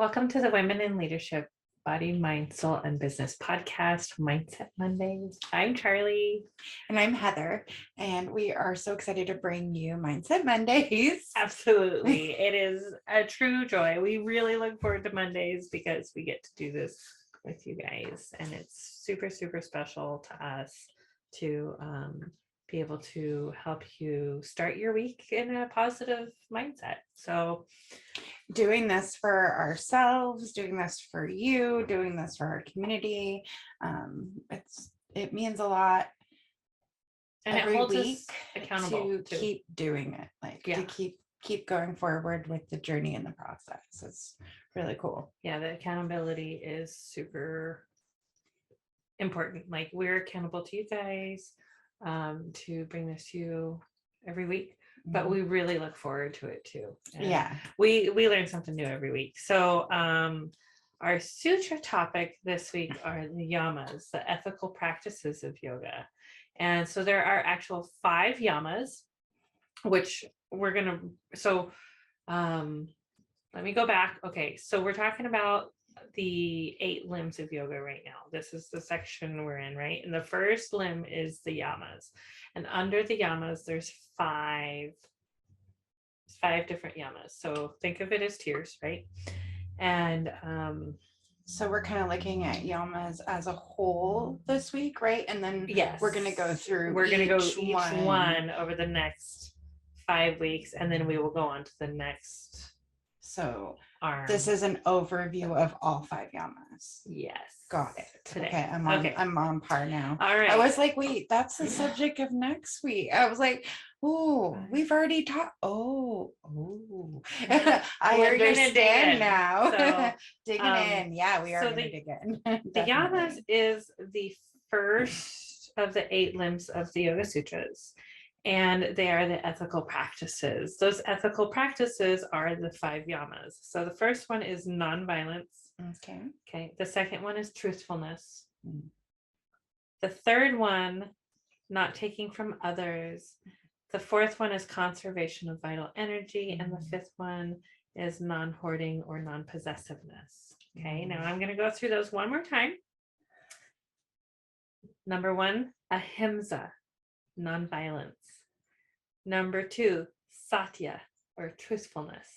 Welcome to the Women in Leadership Body, Mind, Soul, and Business podcast, Mindset Mondays. I'm Charlie. And I'm Heather, and we are so excited to bring you Mindset Mondays. Absolutely. It is a true joy. We really look forward to Mondays because we get to do this with you guys. And it's super, super special to us to be able to help you start your week in a positive mindset. So doing this for ourselves, doing this for you, doing this for our community. It means a lot. And every it holds week us accountable to keep doing it, to keep going forward with the journey in the process. It's really cool. Yeah, the accountability is super important. Like, we're accountable to you guys to bring this to you every week, but we really look forward to it too. And we learn something new every week. So our sutra topic this week are the yamas, the ethical practices of yoga. And so there are actual 5 yamas, which we're gonna, so let me go back. Okay, so we're talking about the 8 limbs of yoga right now. This is the section we're in, right? And the first limb is the yamas. And under the yamas, there's 5 different yamas. So think of it as tiers, right? And so we're kind of looking at yamas as a whole this week, right? And then we're going to go through each one over the next 5 weeks, and then we will go on to the next. So arm. This is an overview of all 5 yamas. Yes. Got it. Today. Okay, I'm on par now. All right. I was like, wait, that's the subject of next week. I was like, oh, we've already talked. Oh. I understand now. So, digging in. Yeah, we are going to dig in. The yamas is the first of the 8 limbs of the Yoga Sutras. And they are the ethical practices. Those ethical practices are the 5 yamas. So the first one is nonviolence. Okay. The second one is truthfulness. The third one, not taking from others. The fourth one is conservation of vital energy. And the 5th one is non-hoarding or non-possessiveness. Okay. Now I'm going to go through those one more time. Number 1, ahimsa, nonviolence. Number 2, satya, or truthfulness.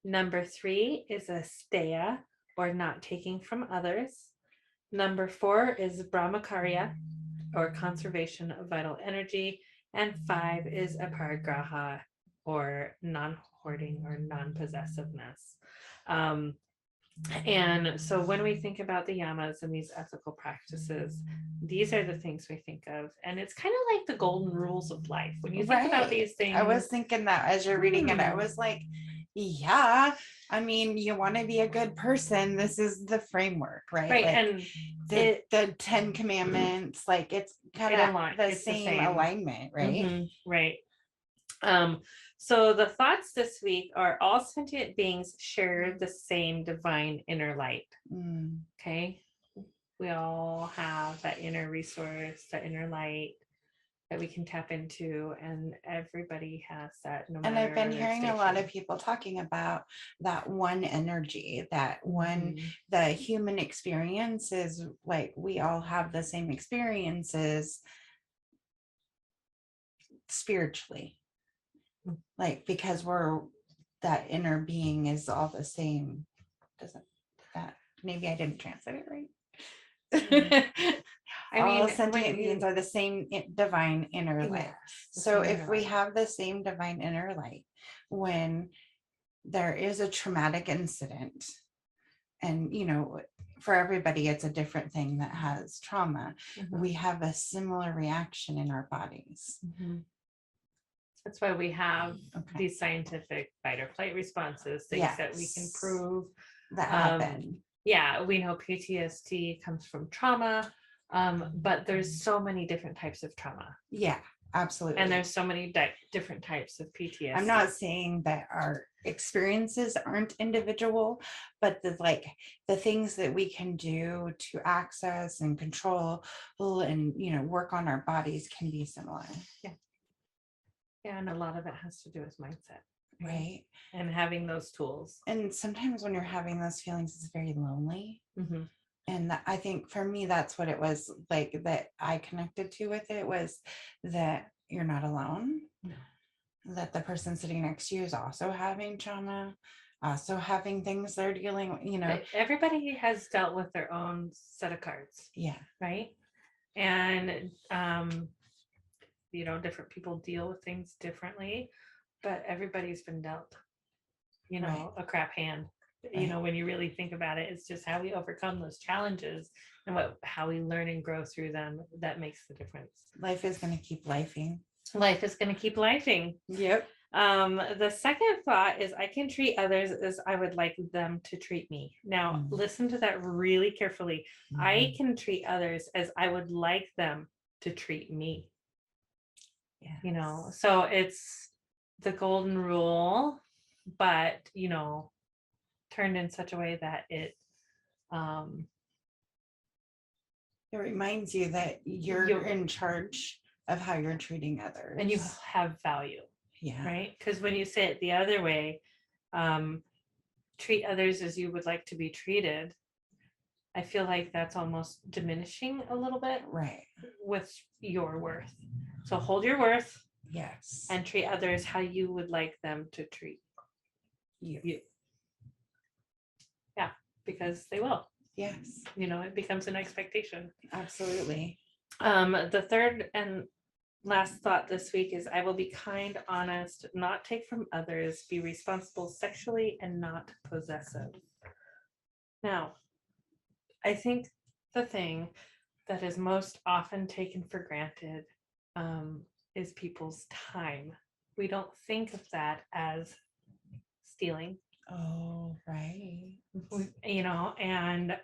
Number 3 is asteya, or not taking from others. Number 4 is brahmacharya, or conservation of vital energy. And 5 is aparigraha, or non-hoarding or non-possessiveness. And so when we think about the yamas and these ethical practices, these are the things we think of. And it's kind of like the golden rules of life. When you think about these things. I was thinking that as you're reading it, I was like, yeah, I mean, you want to be a good person. This is the framework, right? Right. Like, and the 10 commandments, like it's kind of the same alignment, right? Mm-hmm, right. So the thoughts this week are all sentient beings share the same divine inner light. Okay. We all have that inner resource, that inner light that we can tap into, and everybody has that. And I've been hearing a lot of people talking about that one energy, that one, the human experience is like, we all have the same experiences spiritually. Like, because that inner being is all the same. Doesn't that, maybe I didn't translate it right. All sentient beings are the same divine inner light. So if we have the same divine inner light, when there is a traumatic incident, and for everybody it's a different thing that has trauma, we have a similar reaction in our bodies. That's why we have these scientific fight or flight responses, things that we can prove that happen. Yeah, we know PTSD comes from trauma, but there's so many different types of trauma. Yeah, absolutely. And there's so many different types of PTSD. I'm not saying that our experiences aren't individual, but the things that we can do to access and control and work on our bodies can be similar. Yeah, and a lot of it has to do with mindset. right. And having those tools. And sometimes when you're having those feelings, it's very lonely. Mm-hmm. And I think for me, that's what it was like that I connected to with it, was that you're not alone. No. That the person sitting next to you is also having trauma, also having things they're dealing with, But everybody has dealt with their own set of cards, Yeah. right? And different people deal with things differently, but everybody's been dealt, Right. a crap hand. Right. When you really think about it, it's just how we overcome those challenges and how we learn and grow through them that makes the difference. Life is going to keep lifing. Life is going to keep lifing. Yep. The second thought is I can treat others as I would like them to treat me. Now, listen to that really carefully. I can treat others as I would like them to treat me. Yeah. So it's the golden rule, but, turned in such a way that it reminds you that you're in charge of how you're treating others. And you have value. Yeah. Right? Because when you say it the other way, treat others as you would like to be treated, I feel like that's almost diminishing a little bit. Right. With your worth. So hold your worth. Yes. And treat others how you would like them to treat you. Yeah, because they will. Yes. It becomes an expectation. Absolutely. The third and last thought this week is I will be kind, honest, not take from others, be responsible sexually, and not possessive. Now, I think the thing that is most often taken for granted is people's time. We don't think of that as stealing. Oh, right. And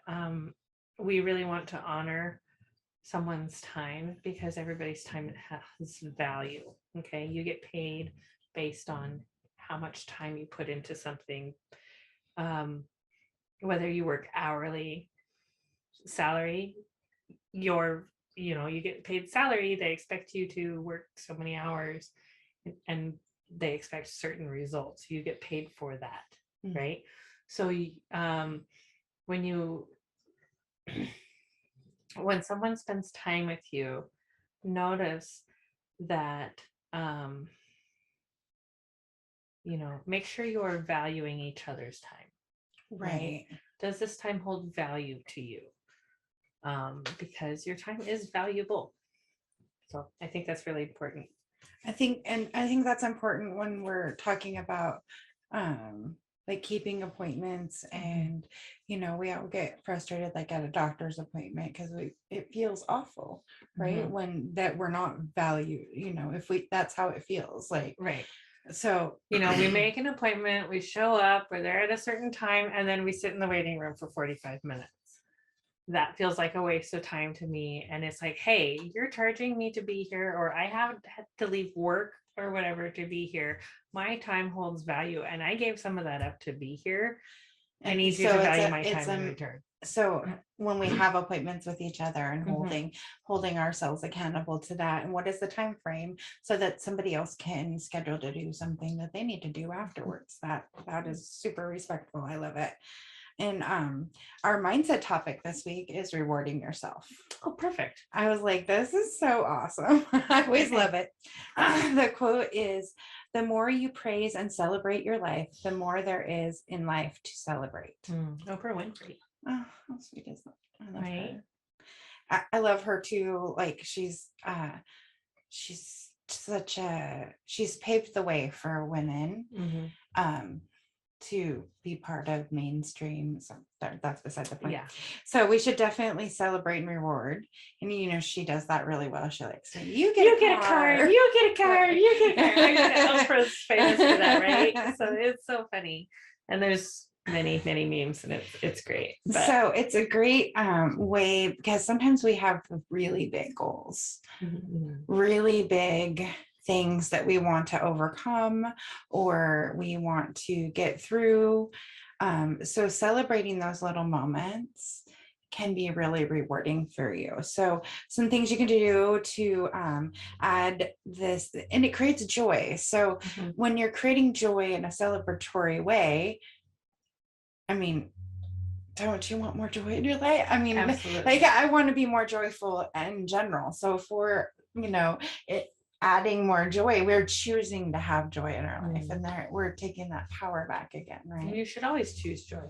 we really want to honor someone's time because everybody's time has value. Okay, you get paid based on how much time you put into something, whether you work hourly, salary, you get paid salary, they expect you to work so many hours and they expect certain results, you get paid for that. Right? So when someone spends time with you, notice that make sure you are valuing each other's time. Right. Does this time hold value to you? Because your time is valuable. So I think that's really important. I think that's important when we're talking about like keeping appointments, and we all get frustrated like at a doctor's appointment because it feels awful, right? When that we're not valued, if that's how it feels like. Right. So we make an appointment, we show up, we're there at a certain time, and then we sit in the waiting room for 45 minutes. That feels like a waste of time to me. And it's like, hey, you're charging me to be here, or I have had to leave work or whatever to be here. My time holds value, and I gave some of that up to be here. I need you to value my time in return. So when we have appointments with each other and holding ourselves accountable to that, and what is the time frame so that somebody else can schedule to do something that they need to do afterwards, that is super respectful. I love it. And our mindset topic this week is rewarding yourself. Oh, perfect. I was like, this is so awesome. I always love it. The quote is, the more you praise and celebrate your life, the more there is in life to celebrate. Oprah Winfrey. Oh, how sweet is that? I love her. I love her too. Like she's she's paved the way for women. To be part of mainstream. So that's beside the point. Yeah. So we should definitely celebrate and reward. And she does that really well. She likes you get a car. You get a car. You get a car. Oprah's famous for that, right? So it's so funny. And there's many, many memes, and it's great. So it's a great way, because sometimes we have really big goals, really big things that we want to overcome or we want to get through. So celebrating those little moments can be really rewarding for you. So some things you can do to add this, and it creates joy. So when you're creating joy in a celebratory way, I mean, don't you want more joy in your life? I mean, Absolutely. like I want to be more joyful in general. So for, adding more joy, we're choosing to have joy in our life, and there we're taking that power back again, And right? you should always choose joy.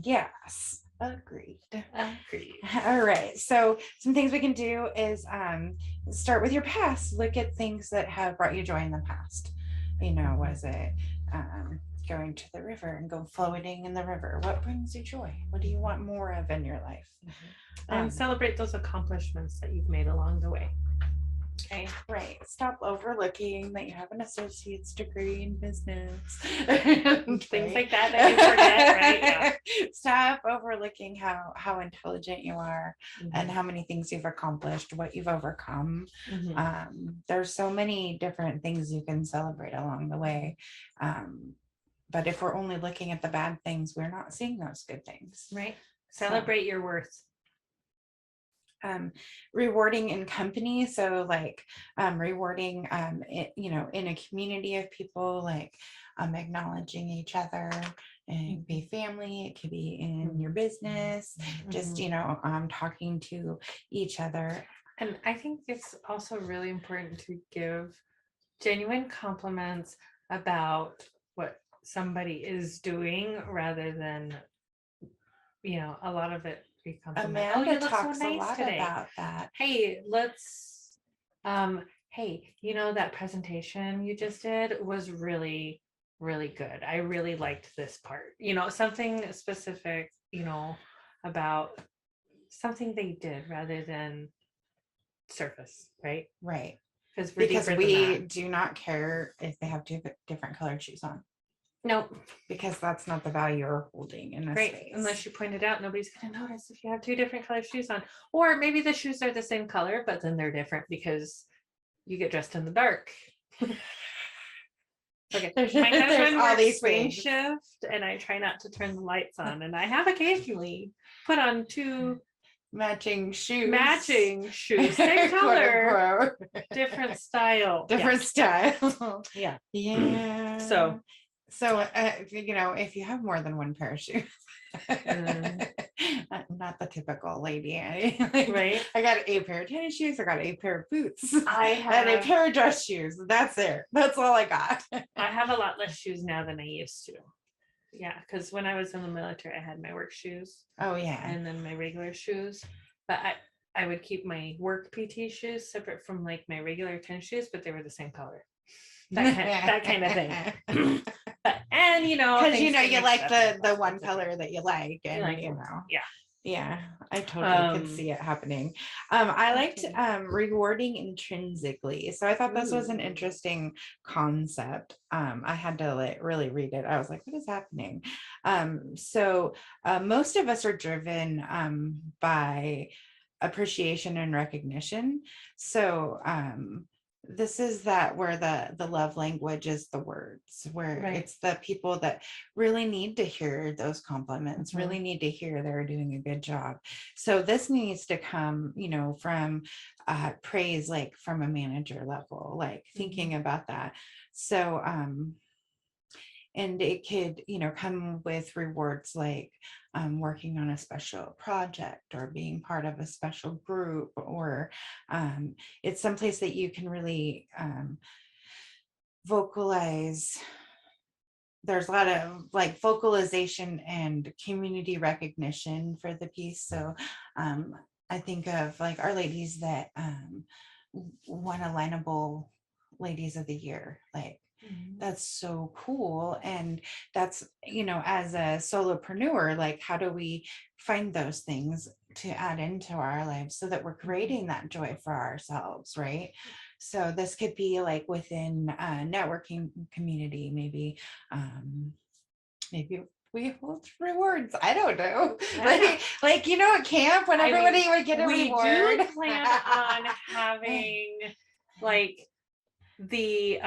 Yes, agreed. Agreed. All right, so some things we can do is start with your past. Look at things that have brought you joy in the past. Was it going to the river and go floating in the river? What brings you joy? What do you want more of in your life? And celebrate those accomplishments that you've made along the way. Okay. Right. Stop overlooking that you have an associate's degree in business. Things like that you forget, right? Yeah. Stop overlooking how intelligent you are and how many things you've accomplished, what you've overcome. There's so many different things you can celebrate along the way. But if we're only looking at the bad things, we're not seeing those good things. Right. Celebrate your worth. Rewarding in company. So like rewarding, in a community of people, like acknowledging each other, and be family. It could be in your business, just, talking to each other. And I think it's also really important to give genuine compliments about what somebody is doing rather than, a lot of it. Amanda you look talks so nice a lot today. about that. Hey, let's hey, that presentation you just did was really, really good. I really liked this part. Something specific, about something they did rather than surface, right? Right. Because we do not care if they have two different colored shoes on. Nope. Because that's not the value you're holding in this space. Unless you point it out, nobody's going to notice if you have two different color shoes on. Or maybe the shoes are the same color, but then they're different because you get dressed in the dark. Okay. My husband works swing shift, and I try not to turn the lights on. And I have occasionally put on two matching shoes, same color, different style. Style. Yeah. So, if you have more than one pair of shoes, not the typical lady, right? I got a pair of tennis shoes, I got a pair of boots, and a pair of dress shoes. That's all I got. I have a lot less shoes now than I used to. Yeah, because when I was in the military, I had my work shoes. Oh yeah, and then my regular shoes. But I would keep my work PT shoes separate from like my regular tennis shoes, but they were the same color. That kind of thing. And because you like the one color that you like, and yeah, I totally could see it happening. I liked rewarding intrinsically, so I thought this was an interesting concept. I had to really read it. I was like, what is happening? So most of us are driven by appreciation and recognition. So this is where the love language is the words, where it's the people that really need to hear those compliments, really need to hear they're doing a good job. So this needs to come, from praise, like from a manager level, like thinking about that. So and it could, come with rewards like working on a special project or being part of a special group, or it's someplace that you can really vocalize. There's a lot of vocalization and community recognition for the piece. So I think of our ladies that won a Lineable Ladies of the Year, that's so cool. And that's, as a solopreneur, how do we find those things to add into our lives so that we're creating that joy for ourselves, right? So this could be within a networking community, maybe we hold rewards. I don't know. At camp when everybody would get a reward. We do plan on having the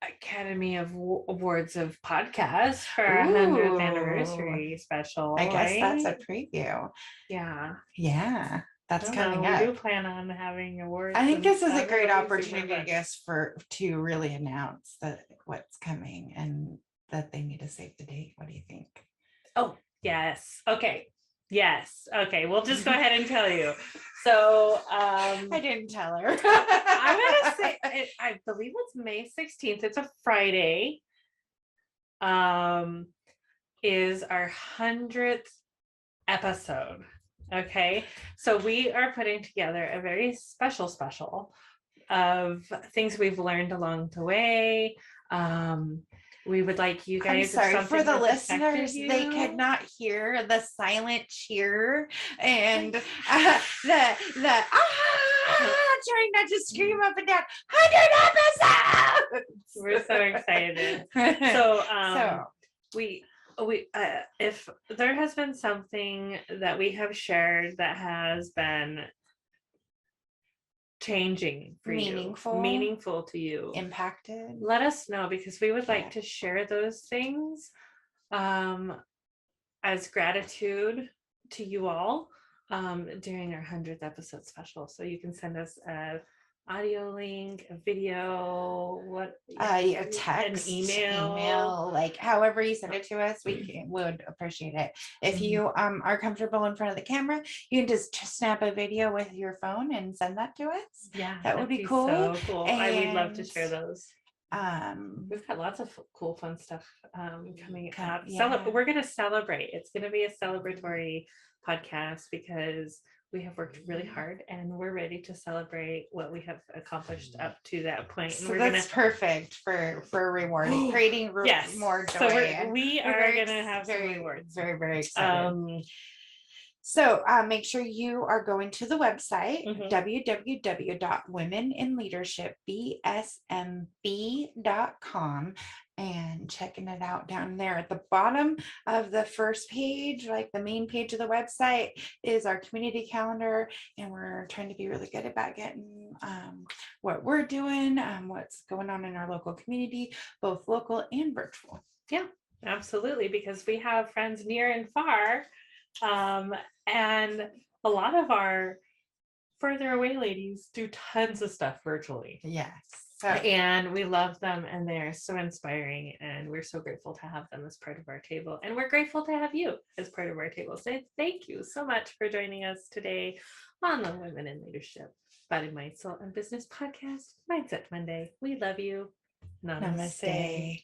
Academy of Awards of Podcasts for our 100th Ooh, anniversary special. I guess that's a right? preview. Yeah. Yeah, that's I don't coming know. We up. do plan on having awards. I think and this is a stuff. great It'll be super opportunity, I fun. guess, to really announce that what's coming and that they need to save the date. What do you think? Oh, yes. Okay. Yes. Okay. We'll just go ahead and tell you. So I didn't tell her. I'm gonna say I believe it's May 16th. It's a Friday. Is our 100th episode. Okay. So we are putting together a very special of things we've learned along the way. We would like you I'm guys. sorry for the has affected listeners, they you- could not hear the silent cheer and the trying not to scream up and down 100 episodes. We're so excited. So So we if there has been something that we have shared that has been changing for meaningful to you, impacted. let us know, because we would like Yeah. to share those things as gratitude to you all during our 100th episode special. So you can send us a audio link, a video, A text, an email, like however you send it to us, we would appreciate it. If you are comfortable in front of the camera, you can just snap a video with your phone and send that to us. Yeah, That would that'd be cool. So cool. We'd love to share And, those. We've got lots of cool, fun stuff coming up. yeah. We're going to celebrate. It's going to be a celebratory podcast because we have worked really hard and we're ready to celebrate what we have accomplished up to that point. And So we're that's perfect for rewarding, creating yes, more joy. So and we we're are very going to have some rewards. Very, very excited. So make sure you are going to the website, www.womeninleadership.bsmb.com, and checking it out down there at the bottom of the first page, like the main page of the website, is our community calendar. And we're trying to be really good about getting what we're doing, what's going on in our local community, both local and virtual. Yeah, absolutely. Because we have friends near and far. And a lot of our further away ladies do tons of stuff virtually. Yes. And we love them and they're so inspiring and we're so grateful to have them as part of our table, and we're grateful to have you as part of our table. So thank you so much for joining us today on the Women in Leadership Body, Mind, Soul, and Business podcast, Mindset Monday. We love you. Namaste.